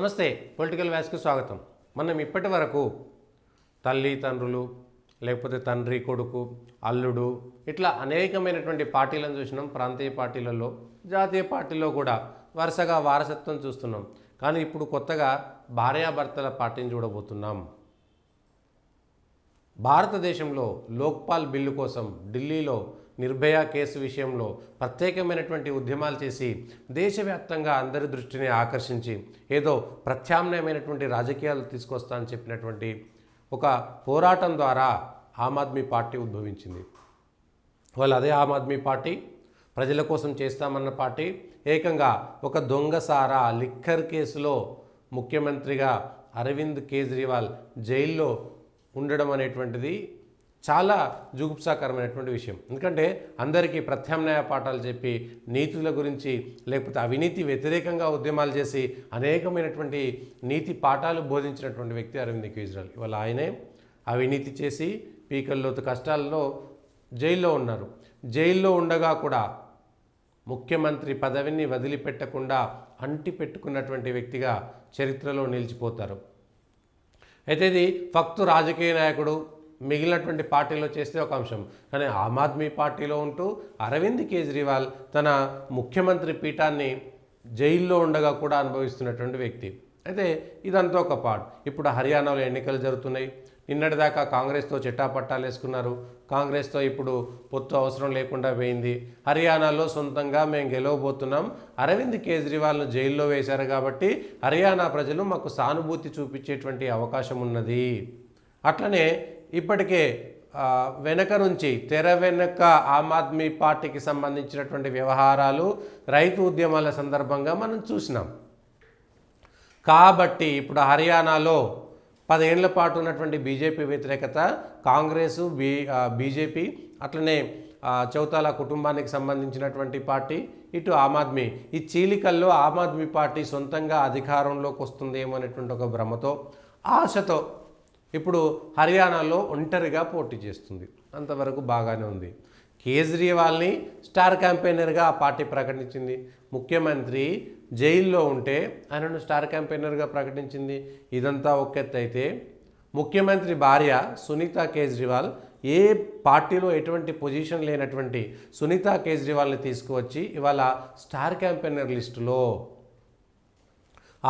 నమస్తే పొలిటికల్ వ్యాస్కు స్వాగతం. మనం ఇప్పటి వరకు తల్లి తండ్రులు లేకపోతే తండ్రి కొడుకు అల్లుడు ఇట్లా అనేకమైనటువంటి పార్టీలను చూసినాం. ప్రాంతీయ పార్టీలలో జాతీయ పార్టీలో కూడా వరుసగా వారసత్వం చూస్తున్నాం. కానీ ఇప్పుడు కొత్తగా భార్యాభర్తల పార్టీని చూడబోతున్నాం. భారతదేశంలో లోక్పాల్ బిల్లు కోసం ఢిల్లీలో నిర్భయ కేసు విషయంలో ప్రత్యేకమైనటువంటి ఉద్యమాలు చేసి దేశవ్యాప్తంగా అందరి దృష్టిని ఆకర్షించి ఏదో ప్రత్యామ్నాయమైనటువంటి రాజకీయాలు తీసుకొస్తా అని చెప్పినటువంటి ఒక పోరాటం ద్వారా ఆమ్ ఆద్మీ పార్టీ ఉద్భవించింది. వాళ్ళు అదే ఆమ్ ఆద్మీ పార్టీ ప్రజల కోసం చేస్తామన్న పార్టీ ఏకంగా ఒక దొంగసారా లిక్కర్ కేసులో ముఖ్యమంత్రిగా అరవింద్ కేజ్రీవాల్ జైల్లో ఉండడం అనేటువంటిది చాలా జుగుప్సాకరమైనటువంటి విషయం. ఎందుకంటే అందరికీ ప్రత్యామ్నాయ పాఠాలు చెప్పి నీతుల గురించి లేకపోతే అవినీతి వ్యతిరేకంగా ఉద్యమాలు చేసి అనేకమైనటువంటి నీతి పాఠాలు బోధించినటువంటి వ్యక్తి అరవింద్ కేజ్రీవాల్. ఇవాళ ఆయనే అవినీతి చేసి పీకల్లోతు కష్టాల్లో జైల్లో ఉన్నారు. జైల్లో ఉండగా కూడా ముఖ్యమంత్రి పదవిని వదిలిపెట్టకుండా అంటి పెట్టుకున్నటువంటి వ్యక్తిగా చరిత్రలో నిలిచిపోతారు. అయితే ఇది ఫక్తు రాజకీయ నాయకుడు మిగిలినటువంటి పార్టీలో చేస్తే ఒక అంశం. కానీ ఆమ్ ఆద్మీ పార్టీలో ఉంటూ అరవింద్ కేజ్రీవాల్ తన ముఖ్యమంత్రి పీఠాన్ని జైల్లో ఉండగా కూడా అనుభవిస్తున్నటువంటి వ్యక్తి. అయితే ఇదంతా ఒక పార్ట్. ఇప్పుడు హర్యానాలో ఎన్నికలు జరుగుతున్నాయి. నిన్నటిదాకా కాంగ్రెస్తో చిట్టాపట్టాలు వేసుకున్నారు. కాంగ్రెస్తో ఇప్పుడు పొత్తు అవసరం లేకుండా పోయింది. హర్యానాలో సొంతంగా మేము గెలవబోతున్నాం, అరవింద్ కేజ్రీవాల్ను జైల్లో వేశారు కాబట్టి హర్యానా ప్రజలు మాకు సానుభూతి చూపించేటువంటి అవకాశం ఉన్నది. అట్లనే ఇప్పటికే వెనక నుంచి తెర వెనక ఆమ్ ఆద్మీ పార్టీకి సంబంధించినటువంటి వ్యవహారాలు రైతు ఉద్యమాల సందర్భంగా మనం చూసినాం. కాబట్టి ఇప్పుడు హర్యానాలో 10 ఏళ్ల పాటు ఉన్నటువంటి బీజేపీ వ్యతిరేకత కాంగ్రెసు బీజేపీ అట్లనే చౌతాలా కుటుంబానికి సంబంధించినటువంటి పార్టీ ఇటు ఆమ్ ఆద్మీ ఈ చీలికల్లో ఆమ్ ఆద్మీ పార్టీ సొంతంగా అధికారంలోకి వస్తుందేమో అనేటువంటి ఒక భ్రమతో ఆశతో ఇప్పుడు హర్యానాలో ఒంటరిగా పోటీ చేస్తుంది. అంతవరకు బాగానే ఉంది. కేజ్రీవాల్ని స్టార్ క్యాంపెయినర్గా ఆ పార్టీ ప్రకటించింది. ముఖ్యమంత్రి జైల్లో ఉంటే ఆయనను స్టార్ క్యాంపెయినర్గా ప్రకటించింది. ఇదంతా ఒక ఎత్తు అయితే ముఖ్యమంత్రి భార్య సునీత కేజ్రీవాల్ ఏ పార్టీలో ఎటువంటి పొజిషన్ లేనటువంటి సునీత కేజ్రీవాల్ని తీసుకువచ్చి ఇవాళ స్టార్ క్యాంపెయినర్ లిస్టులో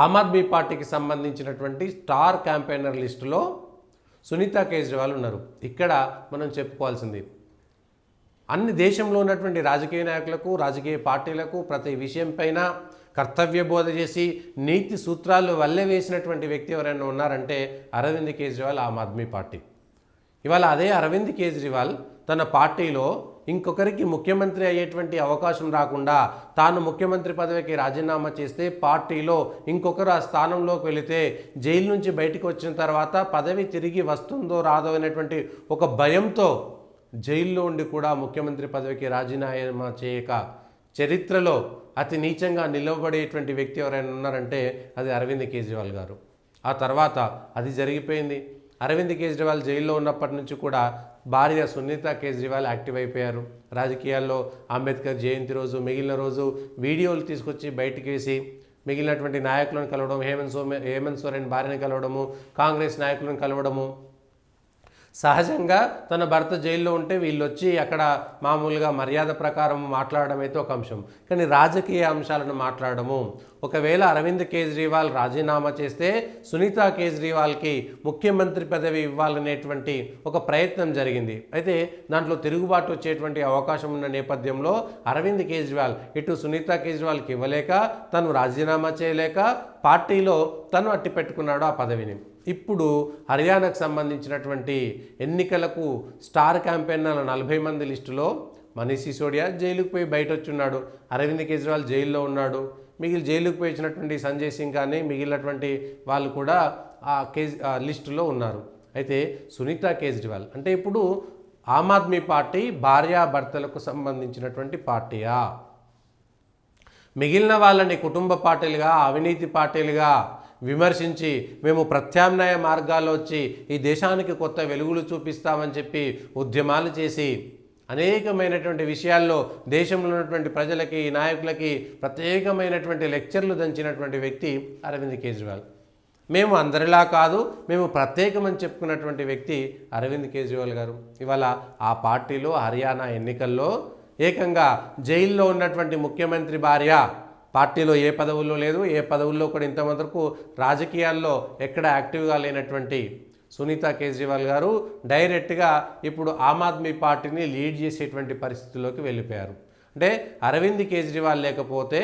ఆమ్ ఆద్మీ పార్టీకి సంబంధించినటువంటి స్టార్ క్యాంపెయినర్ లిస్టులో సునీత కేజ్రీవాల్ ఉన్నారు. ఇక్కడ మనం చెప్పుకోవాల్సింది అన్ని దేశంలో ఉన్నటువంటి రాజకీయ నాయకులకు రాజకీయ పార్టీలకు ప్రతి విషయం పైన కర్తవ్య బోధ చేసి నీతి సూత్రాలు వల్లే వేసినటువంటి వ్యక్తి ఎవరైనా ఉన్నారంటే అరవింద్ కేజ్రీవాల్ ఆమ్ ఆద్మీ పార్టీ. ఇవాళ అదే అరవింద్ కేజ్రీవాల్ తన పార్టీలో ఇంకొకరికి ముఖ్యమంత్రి అయ్యేటువంటి అవకాశం రాకుండా తాను ముఖ్యమంత్రి పదవికి రాజీనామా చేస్తే పార్టీలో ఇంకొకరు ఆ స్థానంలోకి వెళితే జైలు నుంచి బయటకు వచ్చిన తర్వాత పదవి తిరిగి వస్తుందో రాదో అనేటువంటి ఒక భయంతో జైల్లో ఉండి కూడా ముఖ్యమంత్రి పదవికి రాజీనామా చేయక చరిత్రలో అతి నీచంగా నిలవబడేటువంటి వ్యక్తి ఎవరైనా ఉన్నారంటే అది అరవింద్ కేజ్రీవాల్ గారు. ఆ తర్వాత అది జరిగిపోయింది. అరవింద్ కేజ్రీవాల్ జైల్లో ఉన్నప్పటి నుంచి కూడా భార్య సునీత కేజ్రీవాల్ యాక్టివ్ అయిపోయారు రాజకీయాల్లో. అంబేద్కర్ జయంతి రోజు మిగిలిన రోజు వీడియోలు తీసుకొచ్చి బయటికి వేసి మిగిలినటువంటి నాయకులను కలవడం, హేమంత్ సోరెన్ భార్యను కలవడము, కాంగ్రెస్ నాయకులను కలవడము. సహజంగా తన భర్త జైల్లో ఉంటే వీళ్ళు వచ్చి అక్కడ మామూలుగా మర్యాద ప్రకారం మాట్లాడడం అయితే ఒక అంశం. కానీ రాజకీయ అంశాలను మాట్లాడము, ఒకవేళ అరవింద్ కేజ్రీవాల్ రాజీనామా చేస్తే సునీత కేజ్రీవాల్కి ముఖ్యమంత్రి పదవి ఇవ్వాలనేటువంటి ఒక ప్రయత్నం జరిగింది. అయితే దాంట్లో తిరుగుబాటు వచ్చేటువంటి అవకాశం ఉన్న నేపథ్యంలో అరవింద్ కేజ్రీవాల్ ఇటు సునీత కేజ్రీవాల్కి ఇవ్వలేక తను రాజీనామా చేయలేక పార్టీలో తను అట్టి పెట్టుకున్నాడు ఆ పదవిని. ఇప్పుడు హర్యానాకు సంబంధించినటువంటి ఎన్నికలకు స్టార్ క్యాంపెయినర్ల 40 మంది లిస్టులో మనీష్ సిసోడియా జైలుకు పోయి బయట వచ్చున్నాడు. అరవింద్ కేజ్రీవాల్ జైల్లో ఉన్నాడు. జైలుకు పోయి వచ్చినటువంటి సంజయ్ సింగ్ కానీ మిగిలినటువంటి వాళ్ళు కూడా ఆ లిస్టులో ఉన్నారు. అయితే సునీత కేజ్రీవాల్ అంటే ఇప్పుడు ఆమ్ ఆద్మీ పార్టీ భార్యాభర్తలకు సంబంధించినటువంటి పార్టీయా? మిగిలిన వాళ్ళని కుటుంబ పార్టీలుగా అవినీతి పార్టీలుగా విమర్శించి మేము ప్రత్యామ్నాయ మార్గాల్లో వచ్చి ఈ దేశానికి కొత్త వెలుగులు చూపిస్తామని చెప్పి ఉద్యమాలు చేసి అనేకమైనటువంటి విషయాల్లో దేశంలో ఉన్నటువంటి ప్రజలకి నాయకులకి ప్రత్యేకమైనటువంటి లెక్చర్లు దంచినటువంటి వ్యక్తి అరవింద్ కేజ్రీవాల్. మేము అందరిలా కాదు, మేము ప్రత్యేకమని చెప్పుకున్నటువంటి వ్యక్తి అరవింద్ కేజ్రీవాల్ గారు. ఇవాళ ఆ పార్టీలో హర్యానా ఎన్నికల్లో ఏకంగా జైల్లో ఉన్నటువంటి ముఖ్యమంత్రి భార్య పార్టీలో ఏ పదవుల్లో లేదు, ఏ పదవుల్లో కూడా ఇంతవరకు రాజకీయాల్లో ఎక్కడ యాక్టివ్గా లేనటువంటి సునీతా కేజ్రీవాల్ గారు డైరెక్ట్గా ఇప్పుడు ఆమ్ ఆద్మీ పార్టీని లీడ్ చేసేటువంటి పరిస్థితుల్లోకి వెళ్ళిపోయారు. అంటే అరవింద్ కేజ్రీవాల్ లేకపోతే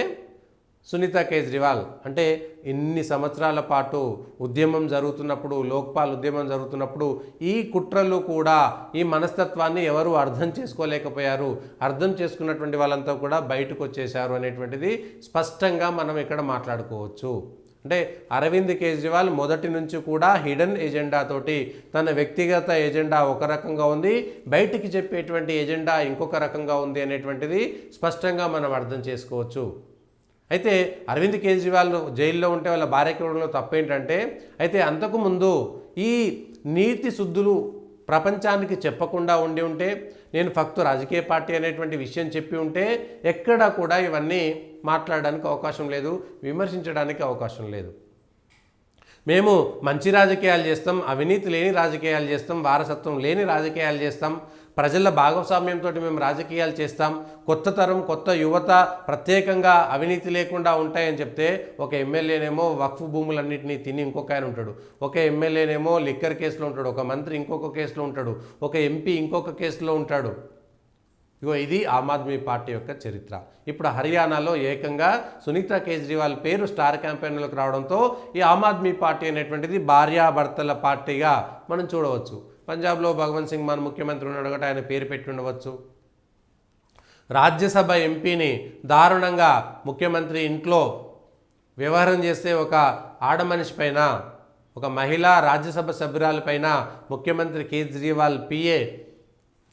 సునీతా కేజ్రీవాల్ అంటే ఇన్ని సంవత్సరాల పాటు ఉద్యమం జరుగుతున్నప్పుడు, లోక్పాల్ ఉద్యమం జరుగుతున్నప్పుడు ఈ కుట్రలు కూడా, ఈ మనస్తత్వాన్ని ఎవరు అర్థం చేసుకోలేకపోయారు. అర్థం చేసుకున్నటువంటి వాళ్ళంతా కూడా బయటకు వచ్చేశారు అనేటువంటిది స్పష్టంగా మనం ఇక్కడ మాట్లాడుకోవచ్చు. అంటే అరవింద్ కేజ్రీవాల్ మొదటి నుంచి కూడా హిడెన్ ఎజెండాతోటి, తన వ్యక్తిగత ఎజెండా ఒక రకంగా ఉంది, బయటికి చెప్పేటువంటి ఎజెండా ఇంకొక రకంగా ఉంది అనేటువంటిది స్పష్టంగా మనం అర్థం చేసుకోవచ్చు. అయితే అరవింద్ కేజ్రీవాల్ జైల్లో ఉంటే వాళ్ళ భార్యకి ఇవ్వడంలో తప్పేంటంటే, అయితే అంతకుముందు ఈ నీతి శుద్ధులు ప్రపంచానికి చెప్పకుండా ఉంటే, నేను ఫక్తు రాజకీయ పార్టీ అనేటువంటి విషయం చెప్పి ఉంటే ఎక్కడా కూడా ఇవన్నీ మాట్లాడడానికి అవకాశం లేదు, విమర్శించడానికి అవకాశం లేదు. మేము మంచి రాజకీయాలు చేస్తాం, అవినీతి లేని రాజకీయాలు చేస్తాం, వారసత్వం లేని రాజకీయాలు చేస్తాం, ప్రజల భాగస్వామ్యంతో మేము రాజకీయాలు చేస్తాం, కొత్త తరం కొత్త యువత ప్రత్యేకంగా అవినీతి లేకుండా ఉంటాయని చెప్తే, ఒక ఎమ్మెల్యేనేమో వక్ఫ్ భూములన్నింటినీ తిని ఇంకొక ఆయన ఉంటాడు, ఒక ఎమ్మెల్యేనేమో లిక్కర్ కేసులో ఉంటాడు, ఒక మంత్రి ఇంకొక కేసులో ఉంటాడు, ఒక ఎంపీ ఇంకొక కేసులో ఉంటాడు. ఇగో ఇది ఆమ్ ఆద్మీ పార్టీ యొక్క చరిత్ర. ఇప్పుడు హర్యానాలో ఏకంగా సునీతా కేజ్రీవాల్ పేరు స్టార్ క్యాంపెయిన్లోకి రావడంతో ఈ ఆమ్ ఆద్మీ పార్టీ అనేటువంటిది భార్యాభర్తల పార్టీగా మనం చూడవచ్చు. పంజాబ్లో భగవంత్ సింగ్ మాన్ ముఖ్యమంత్రి ఉన్నాడు కాబట్టి ఆయన పేరు పెట్టి ఉండవచ్చు. రాజ్యసభ ఎంపీని దారుణంగా ముఖ్యమంత్రి ఇంట్లో వ్యవహారం చేస్తే ఒక ఆడమనిషి పైన, ఒక మహిళా రాజ్యసభ సభ్యురాలపైన ముఖ్యమంత్రి కేజ్రీవాల్ పిఏ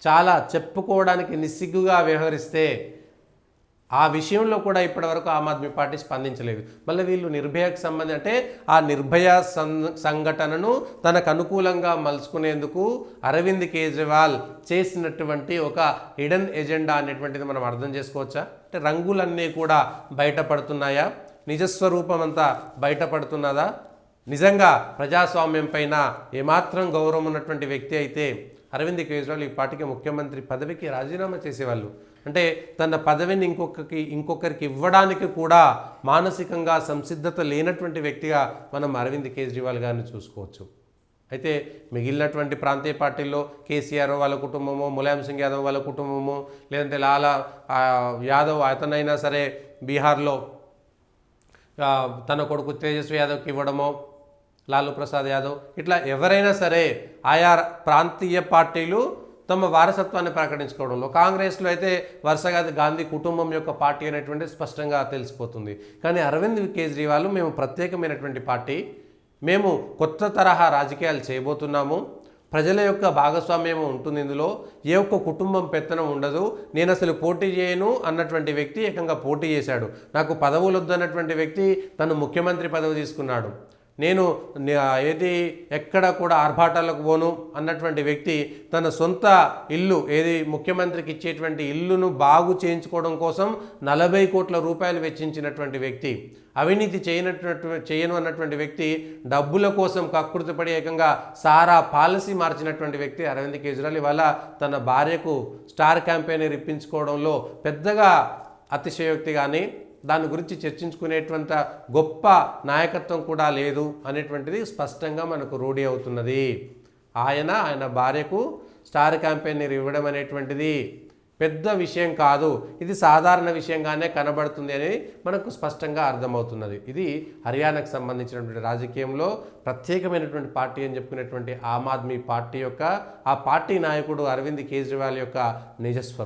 చాలా చెప్పుకోవడానికి నిస్సిగ్గుగా వ్యవహరిస్తే ఆ విషయంలో కూడా ఇప్పటివరకు ఆమ్ ఆద్మీ పార్టీ స్పందించలేదు. మళ్ళీ వీళ్ళు నిర్భయకు సంబంధించి అంటే ఆ నిర్భయ సంఘటనను తనకు అనుకూలంగా మలుచుకునేందుకు అరవింద్ కేజ్రీవాల్ చేసినటువంటి ఒక హిడెన్ ఎజెండా అనేటువంటిది మనం అర్థం చేసుకోవచ్చా? అంటే రంగులన్నీ కూడా బయటపడుతున్నాయా? నిజస్వరూపం అంతా బయటపడుతున్నదా? నిజంగా ప్రజాస్వామ్యం పైన ఏమాత్రం గౌరవం ఉన్నటువంటి వ్యక్తి అయితే అరవింద్ కేజ్రీవాల్ ఈ పార్టీకి ముఖ్యమంత్రి పదవికి రాజీనామా చేసేవాళ్ళు. అంటే తన పదవిని ఇంకొకరికి ఇవ్వడానికి కూడా మానసికంగా సంసిద్ధత లేనటువంటి వ్యక్తిగా మనం అరవింద్ కేజ్రీవాల్ గారిని చూసుకోవచ్చు. అయితే మిగిలినటువంటి ప్రాంతీయ పార్టీల్లో కేసీఆర్ వాళ్ళ కుటుంబమో, ములాయం సింగ్ యాదవ్ వాళ్ళ కుటుంబమో, లేదంటే లాలా యాదవ్ అతనైనా సరే బీహార్లో తన కొడుకు తేజస్వి యాదవ్కి ఇవ్వడమో, లాలూ ప్రసాద్ యాదవ్, ఇట్లా ఎవరైనా సరే ఆయా ప్రాంతీయ పార్టీలు తమ వారసత్వాన్ని ప్రకటించుకోవడంలో, కాంగ్రెస్లో అయితే వరుసగా గాంధీ కుటుంబం యొక్క పార్టీ అనేటువంటి స్పష్టంగా తెలిసిపోతుంది. కానీ అరవింద్ కేజ్రీవాల్ మేము ప్రత్యేకమైనటువంటి పార్టీ, మేము కొత్త తరహా రాజకీయాలు చేయబోతున్నాము, ప్రజల యొక్క భాగస్వామ్యం ఉంటుంది, ఇందులో ఏ ఒక్క కుటుంబం పెత్తనం ఉండదు, నేను అసలు పోటీ చేయను అన్నటువంటి వ్యక్తి ఏకంగా పోటీ చేశాడు. నాకు పదవులు వద్దన్నటువంటి వ్యక్తి తను ముఖ్యమంత్రి పదవి తీసుకున్నాడు. నేను ఏది ఎక్కడ కూడా ఆర్భాటాలకు పోను అన్నటువంటి వ్యక్తి తన సొంత ఇల్లు ఏది ముఖ్యమంత్రికి ఇచ్చేటువంటి ఇల్లును బాగు చేయించుకోవడం కోసం 40 కోట్ల రూపాయలు వెచ్చించినటువంటి వ్యక్తి, అవినీతి చేయను అన్నటువంటి వ్యక్తి, డబ్బుల కోసం కకృతిపడి ఏకంగా సారా పాలసీ మార్చినటువంటి వ్యక్తి అరవింద్ కేజ్రీవాల్ ఇవాళ తన భార్యకు స్టార్ క్యాంపెయినర్ ఇప్పించుకోవడంలో పెద్దగా అతిశయోక్తి కానీ దాని గురించి చర్చించుకునేటువంటి గొప్ప నాయకత్వం కూడా లేదు అనేటువంటిది స్పష్టంగా మనకు రూఢి అవుతున్నది. ఆయన భార్యకు స్టార్ క్యాంపెయినర్ ఇవ్వడం అనేటువంటిది పెద్ద విషయం కాదు, ఇది సాధారణ విషయంగానే కనబడుతుంది అని మనకు స్పష్టంగా అర్థమవుతున్నది. ఇది హర్యానాకు సంబంధించినటువంటి రాజకీయంలో ప్రత్యేకమైనటువంటి పార్టీ అని చెప్పుకునేటువంటి ఆమ్ ఆద్మీ పార్టీ యొక్క ఆ పార్టీ నాయకుడు అరవింద్ కేజ్రీవాల్ యొక్క నిజస్వరూపం.